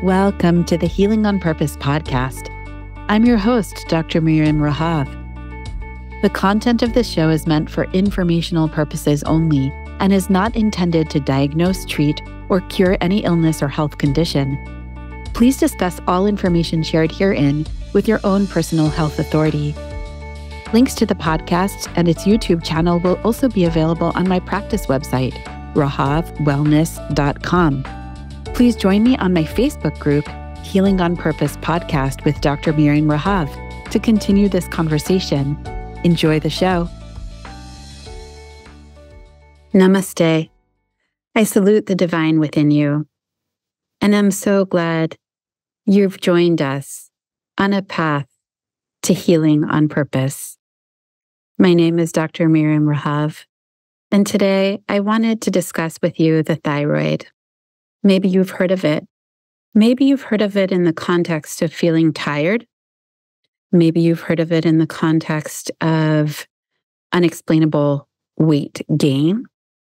Welcome to the Healing on Purpose podcast. I'm your host, Dr. Miriam Rahav. The content of this show is meant for informational purposes only and is not intended to diagnose, treat, or cure any illness or health condition. Please discuss all information shared herein with your own personal health authority. Links to the podcast and its YouTube channel will also be available on my practice website, rahavwellness.com. Please join me on my Facebook group, Healing on Purpose Podcast with Dr. Miriam Rahav, to continue this conversation. Enjoy the show. Namaste. I salute the divine within you, and I'm so glad you've joined us on a path to healing on purpose. My name is Dr. Miriam Rahav, and today I wanted to discuss with you the thyroid. Maybe you've heard of it. Maybe you've heard of it in the context of feeling tired. Maybe you've heard of it in the context of unexplainable weight gain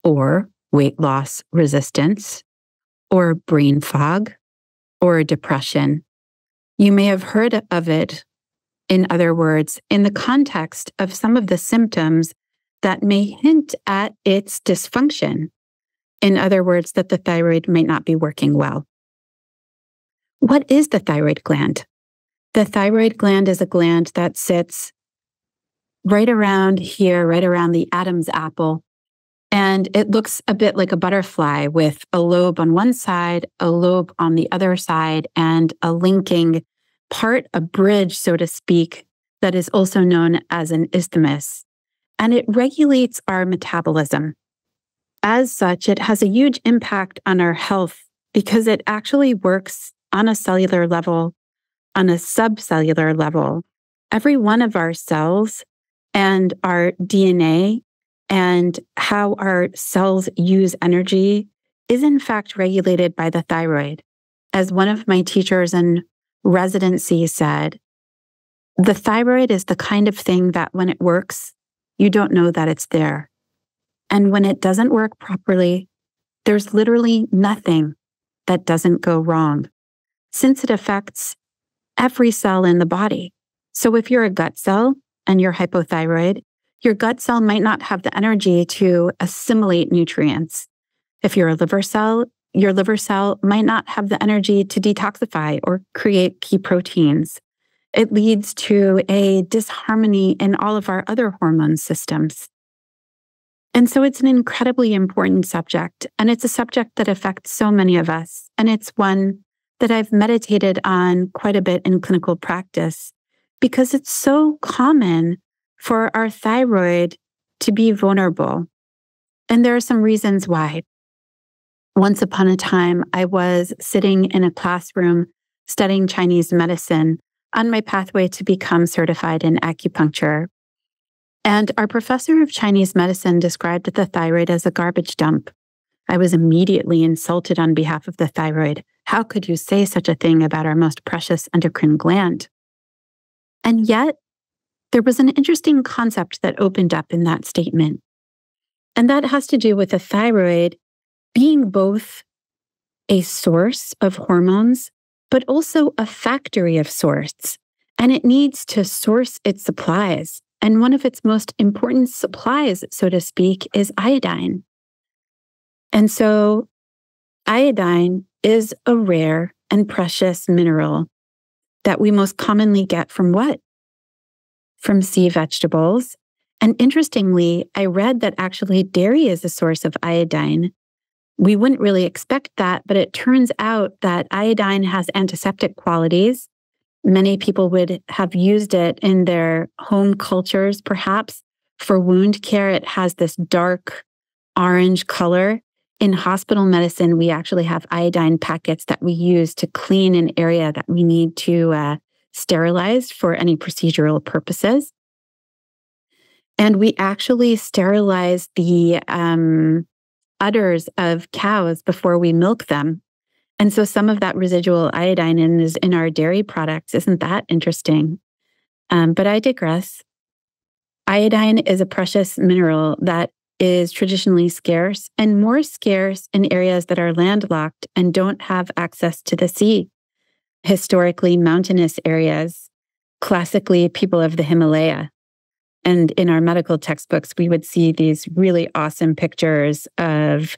or weight loss resistance or brain fog or depression. You may have heard of it, in other words, in the context of some of the symptoms that may hint at its dysfunction. In other words, that the thyroid might not be working well. What is the thyroid gland? The thyroid gland is a gland that sits right around here, right around the Adam's apple. And it looks a bit like a butterfly with a lobe on one side, a lobe on the other side, and a linking part, a bridge, so to speak, that is also known as an isthmus. And it regulates our metabolism. As such, it has a huge impact on our health because it actually works on a cellular level, on a subcellular level. Every one of our cells and our DNA and how our cells use energy is in fact regulated by the thyroid. As one of my teachers in residency said, the thyroid is the kind of thing that when it works, you don't know that it's there. And when it doesn't work properly, there's literally nothing that doesn't go wrong, since it affects every cell in the body. So if you're a gut cell and you're hypothyroid, your gut cell might not have the energy to assimilate nutrients. If you're a liver cell, your liver cell might not have the energy to detoxify or create key proteins. It leads to a disharmony in all of our other hormone systems. And so it's an incredibly important subject, and it's a subject that affects so many of us. And it's one that I've meditated on quite a bit in clinical practice because it's so common for our thyroid to be vulnerable. And there are some reasons why. Once upon a time, I was sitting in a classroom studying Chinese medicine on my pathway to become certified in acupuncture. And our professor of Chinese medicine described the thyroid as a garbage dump. I was immediately insulted on behalf of the thyroid. How could you say such a thing about our most precious endocrine gland? And yet, there was an interesting concept that opened up in that statement. And that has to do with the thyroid being both a source of hormones, but also a factory of sorts. And it needs to source its supplies. And one of its most important supplies, so to speak, is iodine. And so iodine is a rare and precious mineral that we most commonly get from what? From sea vegetables. And interestingly, I read that actually dairy is a source of iodine. We wouldn't really expect that, but it turns out that iodine has antiseptic qualities. Many people would have used it in their home cultures, perhaps. For wound care, it has this dark orange color. In hospital medicine, we actually have iodine packets that we use to clean an area that we need to sterilize for any procedural purposes. And we actually sterilize the udders of cows before we milk them. And so some of that residual iodine is in our dairy products. Isn't that interesting? But I digress. Iodine is a precious mineral that is traditionally scarce and more scarce in areas that are landlocked and don't have access to the sea. Historically, mountainous areas, classically people of the Himalaya. And in our medical textbooks, we would see these really awesome pictures of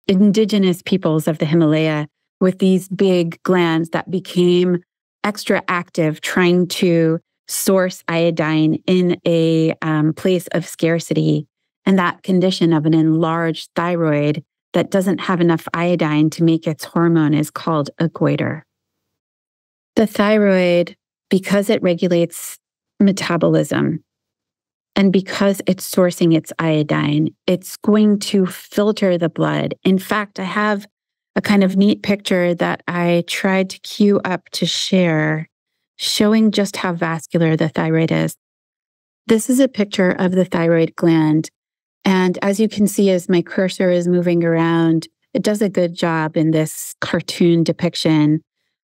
indigenous peoples of the Himalaya with these big glands that became extra active trying to source iodine in a place of scarcity. And that condition of an enlarged thyroid that doesn't have enough iodine to make its hormone is called a goiter. The thyroid, because it regulates metabolism, and because it's sourcing its iodine, it's going to filter the blood. In fact, I have a kind of neat picture that I tried to queue up to share, showing just how vascular the thyroid is. This is a picture of the thyroid gland. And as you can see, as my cursor is moving around, it does a good job in this cartoon depiction,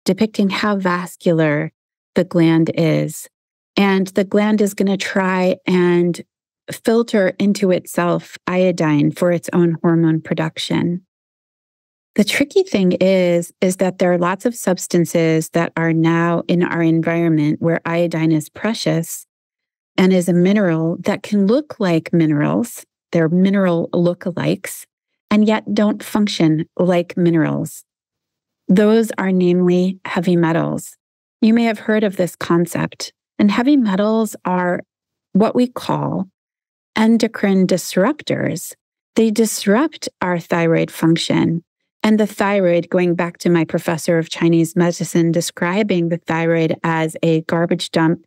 depicting how vascular the gland is. And the gland is going to try and filter into itself iodine for its own hormone production. The tricky thing is that there are lots of substances that are now in our environment where iodine is precious and is a mineral that can look like minerals. They're mineral lookalikes, and yet don't function like minerals. Those are namely heavy metals. You may have heard of this concept. And heavy metals are what we call endocrine disruptors. They disrupt our thyroid function. And the thyroid, going back to my professor of Chinese medicine, describing the thyroid as a garbage dump,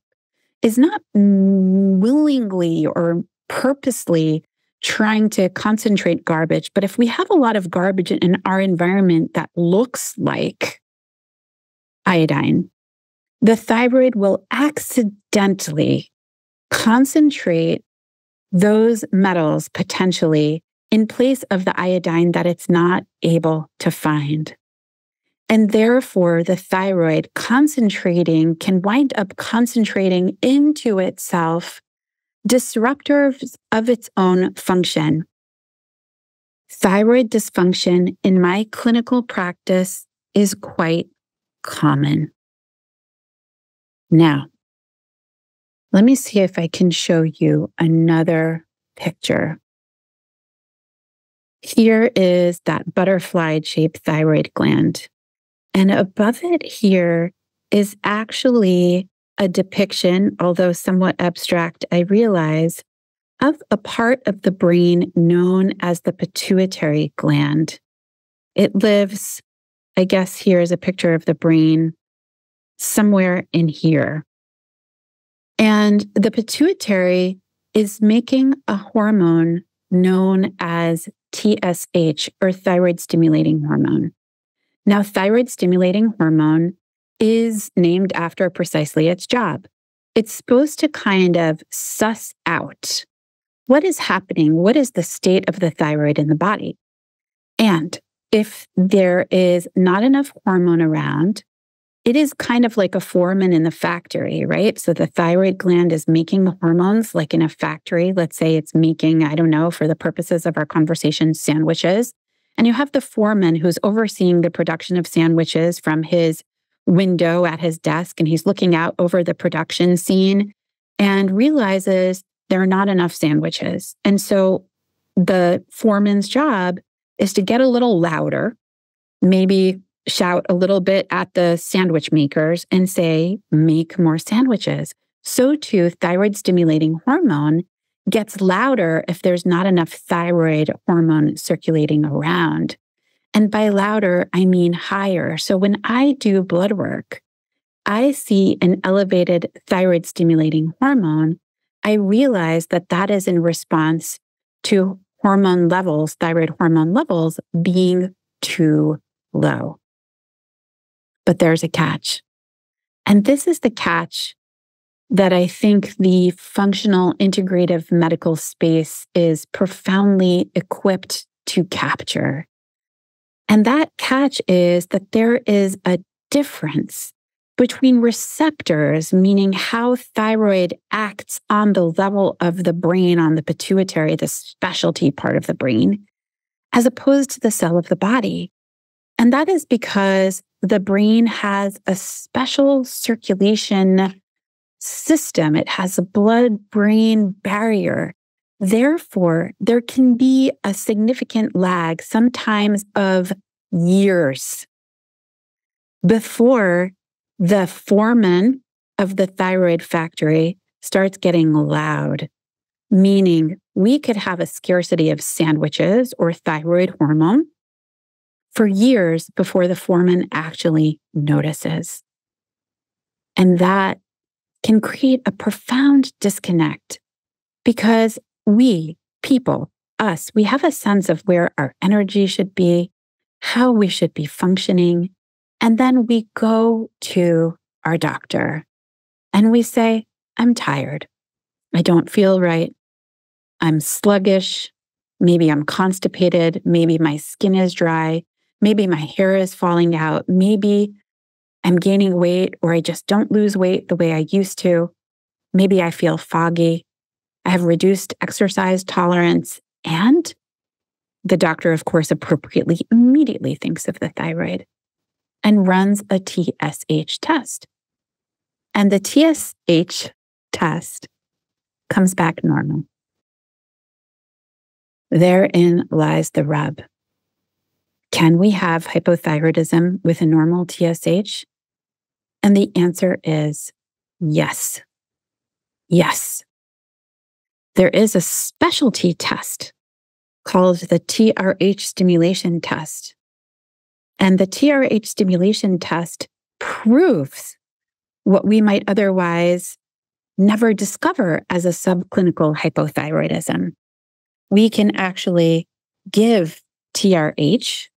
is not willingly or purposely trying to concentrate garbage. But if we have a lot of garbage in our environment that looks like iodine, the thyroid will accidentally concentrate those metals potentially in place of the iodine that it's not able to find. And therefore, the thyroid can wind up concentrating into itself disruptors of its own function. Thyroid dysfunction in my clinical practice is quite common. Now, let me see if I can show you another picture. Here is that butterfly-shaped thyroid gland. And above it here is actually a depiction, although somewhat abstract, I realize, of a part of the brain known as the pituitary gland. It lives, I guess here is a picture of the brain, somewhere in here. And the pituitary is making a hormone known as TSH, or thyroid stimulating hormone. Now, thyroid stimulating hormone is named after precisely its job. It's supposed to kind of suss out what is happening, what is the state of the thyroid in the body. And if there is not enough hormone around, it is kind of like a foreman in the factory, right? So the thyroid gland is making the hormones like in a factory. Let's say it's making, I don't know, for the purposes of our conversation, sandwiches. And you have the foreman who's overseeing the production of sandwiches from his window at his desk. And he's looking out over the production scene and realizes there are not enough sandwiches. And so the foreman's job is to get a little louder, maybe shout a little bit at the sandwich makers and say, make more sandwiches. So too, thyroid stimulating hormone gets louder if there's not enough thyroid hormone circulating around. And by louder, I mean higher. So when I do blood work, I see an elevated thyroid stimulating hormone. I realize that that is in response to hormone levels, thyroid hormone levels being too low. But there's a catch. And this is the catch that I think the functional integrative medical space is profoundly equipped to capture. And that catch is that there is a difference between receptors, meaning how thyroid acts on the level of the brain, on the pituitary, the specialty part of the brain, as opposed to the cell of the body. And that is because the brain has a special circulation system. It has a blood-brain barrier. Therefore, there can be a significant lag, sometimes of years, before the foreman of the thyroid factory starts getting loud, meaning we could have a scarcity of sandwiches or thyroid hormone for years before the foreman actually notices. And that can create a profound disconnect because we, people, us, we have a sense of where our energy should be, how we should be functioning. And then we go to our doctor and we say, I'm tired. I don't feel right. I'm sluggish. Maybe I'm constipated. Maybe my skin is dry. Maybe my hair is falling out. Maybe I'm gaining weight or I just don't lose weight the way I used to. Maybe I feel foggy. I have reduced exercise tolerance. And the doctor, of course, appropriately immediately thinks of the thyroid and runs a TSH test. And the TSH test comes back normal. Therein lies the rub. Can we have hypothyroidism with a normal TSH? And the answer is yes. Yes. There is a specialty test called the TRH stimulation test. And the TRH stimulation test proves what we might otherwise never discover as a subclinical hypothyroidism. We can actually give TRH.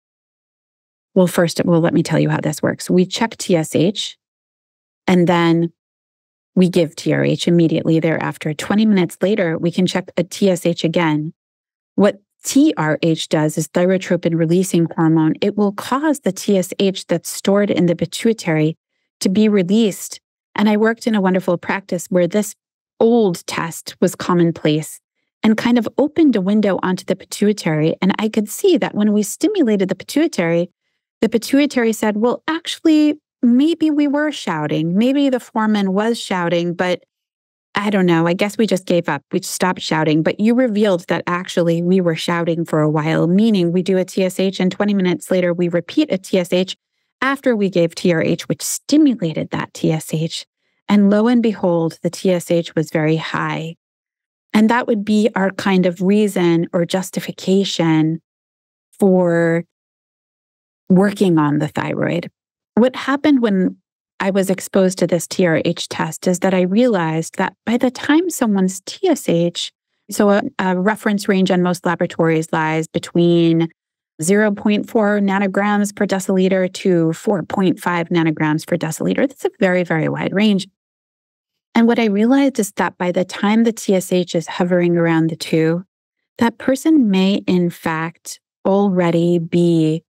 Well, first, let me tell you how this works. We check TSH, and then we give TRH immediately thereafter. 20 minutes later, we can check a TSH again. What TRH does is thyrotropin releasing hormone. It will cause the TSH that's stored in the pituitary to be released. And I worked in a wonderful practice where this old test was commonplace and kind of opened a window onto the pituitary. And I could see that when we stimulated the pituitary said, well, actually, maybe we were shouting. Maybe the foreman was shouting, but I don't know. I guess we just gave up. We stopped shouting. But you revealed that actually we were shouting for a while, meaning we do a TSH and 20 minutes later, we repeat a TSH after we gave TRH, which stimulated that TSH. And lo and behold, the TSH was very high. And that would be our kind of reason or justification for working on the thyroid. What happened when I was exposed to this TRH test is that I realized that by the time someone's TSH, so a reference range on most laboratories lies between 0.4 nanograms per deciliter to 4.5 nanograms per deciliter. That's a very, very wide range. And what I realized is that by the time the TSH is hovering around the 2, that person may in fact already be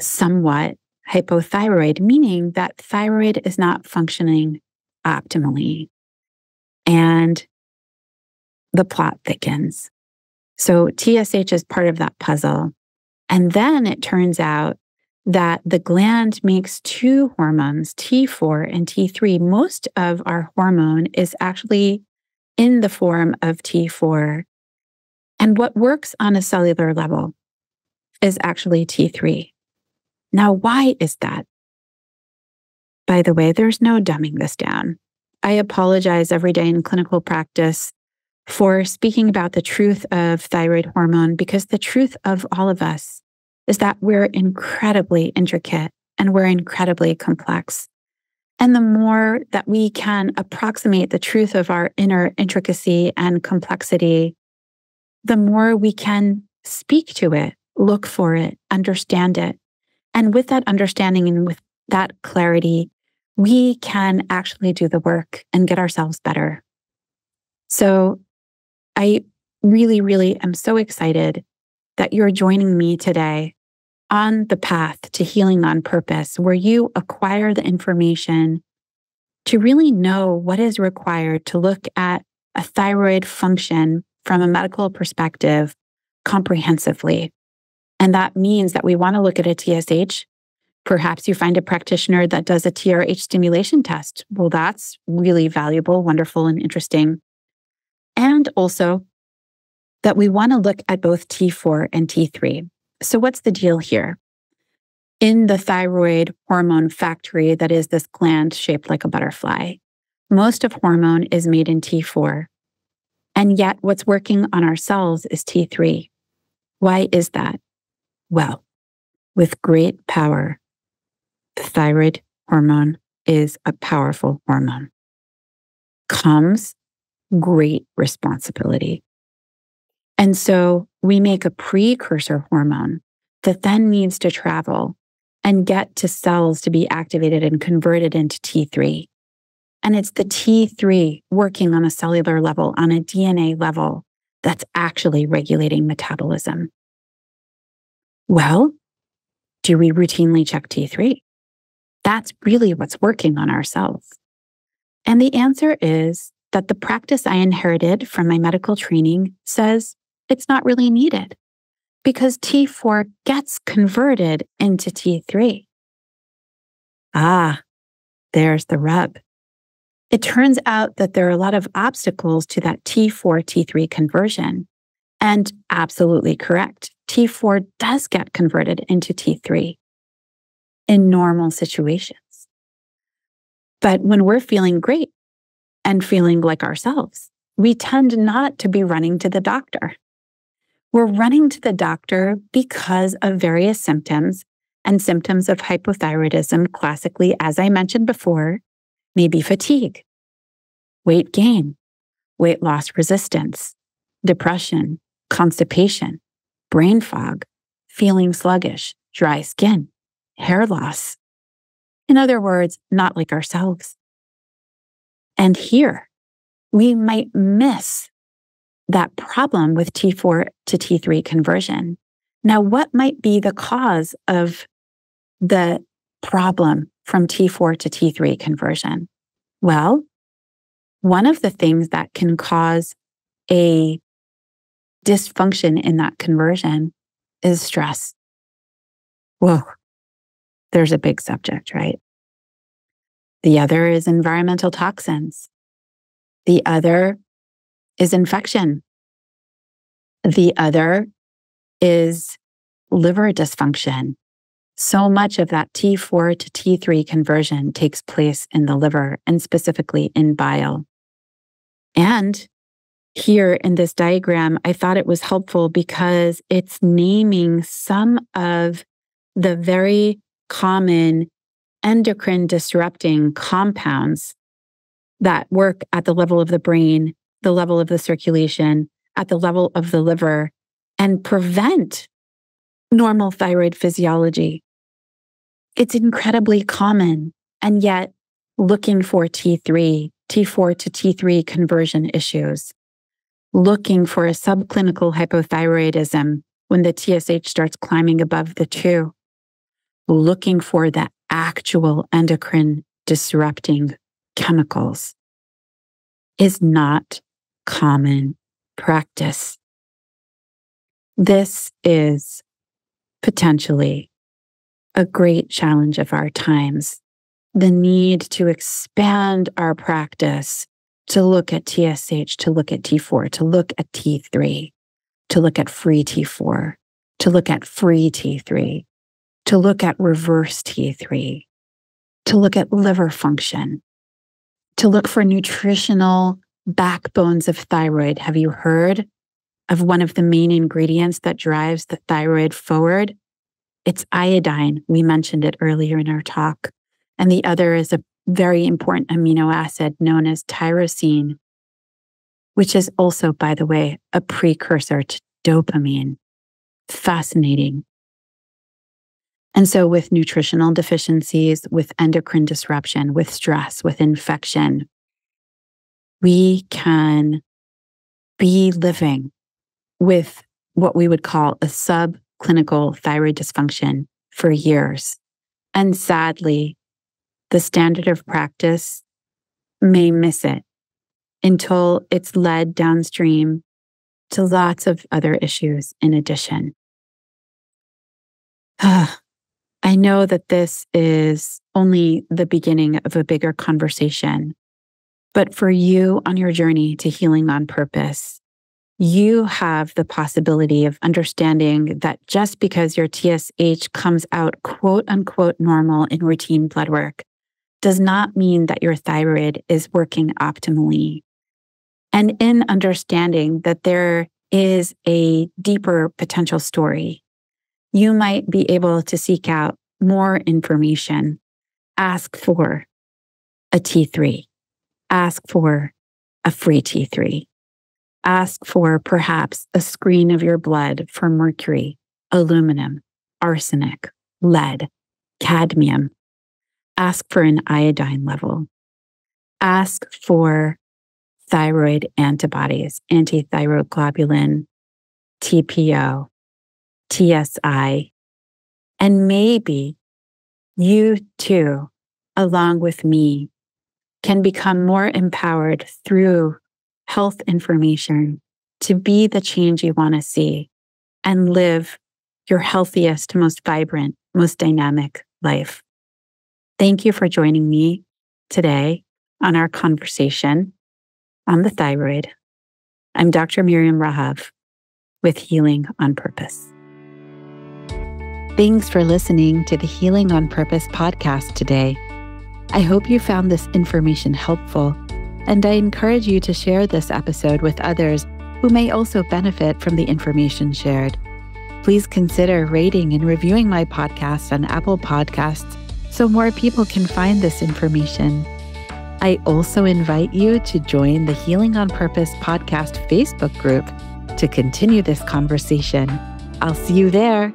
somewhat hypothyroid, meaning that thyroid is not functioning optimally. And the plot thickens. So TSH is part of that puzzle. And then it turns out that the gland makes 2 hormones, T4 and T3. Most of our hormone is actually in the form of T4. And what works on a cellular level is actually T3. Now, why is that? By the way, there's no dumbing this down. I apologize every day in clinical practice for speaking about the truth of thyroid hormone because the truth of all of us is that we're incredibly intricate and we're incredibly complex. And the more that we can approximate the truth of our inner intricacy and complexity, the more we can speak to it, look for it, understand it. And with that understanding and with that clarity, we can actually do the work and get ourselves better. So I really, really am so excited that you're joining me today on the path to healing on purpose, where you acquire the information to really know what is required to look at a thyroid function from a medical perspective comprehensively. And that means that we want to look at a TSH. Perhaps you find a practitioner that does a TRH stimulation test. Well, that's really valuable, wonderful, and interesting. And also that we want to look at both T4 and T3. So what's the deal here? In the thyroid hormone factory, that is this gland shaped like a butterfly, most of hormone is made in T4. And yet what's working on our cells is T3. Why is that? Well, with great power, the thyroid hormone is a powerful hormone. Comes great responsibility. And so we make a precursor hormone that then needs to travel and get to cells to be activated and converted into T3. And it's the T3 working on a cellular level, on a DNA level, that's actually regulating metabolism. Well, do we routinely check T3? That's really what's working on our cells. And the answer is that the practice I inherited from my medical training says it's not really needed because T4 gets converted into T3. Ah, there's the rub. It turns out that there are a lot of obstacles to that T4, T3 conversion. And absolutely correct. T4 does get converted into T3 in normal situations. But when we're feeling great and feeling like ourselves, we tend not to be running to the doctor. We're running to the doctor because of various symptoms, and symptoms of hypothyroidism, classically, as I mentioned before, may be fatigue, weight gain, weight loss resistance, depression, constipation, brain fog, feeling sluggish, dry skin, hair loss. In other words, not like ourselves. And here, we might miss that problem with T4 to T3 conversion. Now, what might be the cause of the problem from T4 to T3 conversion? Well, one of the things that can cause a dysfunction in that conversion is stress. Whoa, there's a big subject, right? The other is environmental toxins. The other is infection. The other is liver dysfunction. So much of that T4 to T3 conversion takes place in the liver, and specifically in bile. And here in this diagram, I thought it was helpful because it's naming some of the very common endocrine disrupting compounds that work at the level of the brain, the level of the circulation, at the level of the liver, and prevent normal thyroid physiology. It's incredibly common, and yet looking for T4 to T3 conversion issues, looking for a subclinical hypothyroidism when the TSH starts climbing above the 2, looking for the actual endocrine disrupting chemicals is not common practice. This is potentially a great challenge of our times. The need to expand our practice to look at TSH, to look at T4, to look at T3, to look at free T4, to look at free T3, to look at reverse T3, to look at liver function, to look for nutritional backbones of thyroid. Have you heard of one of the main ingredients that drives the thyroid forward? It's iodine. We mentioned it earlier in our talk. And the other is a very important amino acid known as tyrosine, which is also, by the way, a precursor to dopamine. Fascinating. And so with nutritional deficiencies, with endocrine disruption, with stress, with infection, we can be living with what we would call a clinical thyroid dysfunction for years. And sadly, the standard of practice may miss it until it's led downstream to lots of other issues in addition. I know that this is only the beginning of a bigger conversation, but for you on your journey to healing on purpose, you have the possibility of understanding that just because your TSH comes out quote unquote normal in routine blood work does not mean that your thyroid is working optimally. And in understanding that there is a deeper potential story, you might be able to seek out more information. Ask for a T3. Ask for a free T3. Ask for perhaps a screen of your blood for mercury, aluminum, arsenic, lead, cadmium. Ask for an iodine level. Ask for thyroid antibodies, antithyroid globulin, TPO, TSI, and maybe you too, along with me, can become more empowered through health information to be the change you want to see and live your healthiest, most vibrant, most dynamic life. Thank you for joining me today on our conversation on the thyroid. I'm Dr. Miriam Rahav with Healing on Purpose. Thanks for listening to the Healing on Purpose podcast today. I hope you found this information helpful, and I encourage you to share this episode with others who may also benefit from the information shared. Please consider rating and reviewing my podcast on Apple Podcasts so more people can find this information. I also invite you to join the Healing on Purpose podcast Facebook group to continue this conversation. I'll see you there.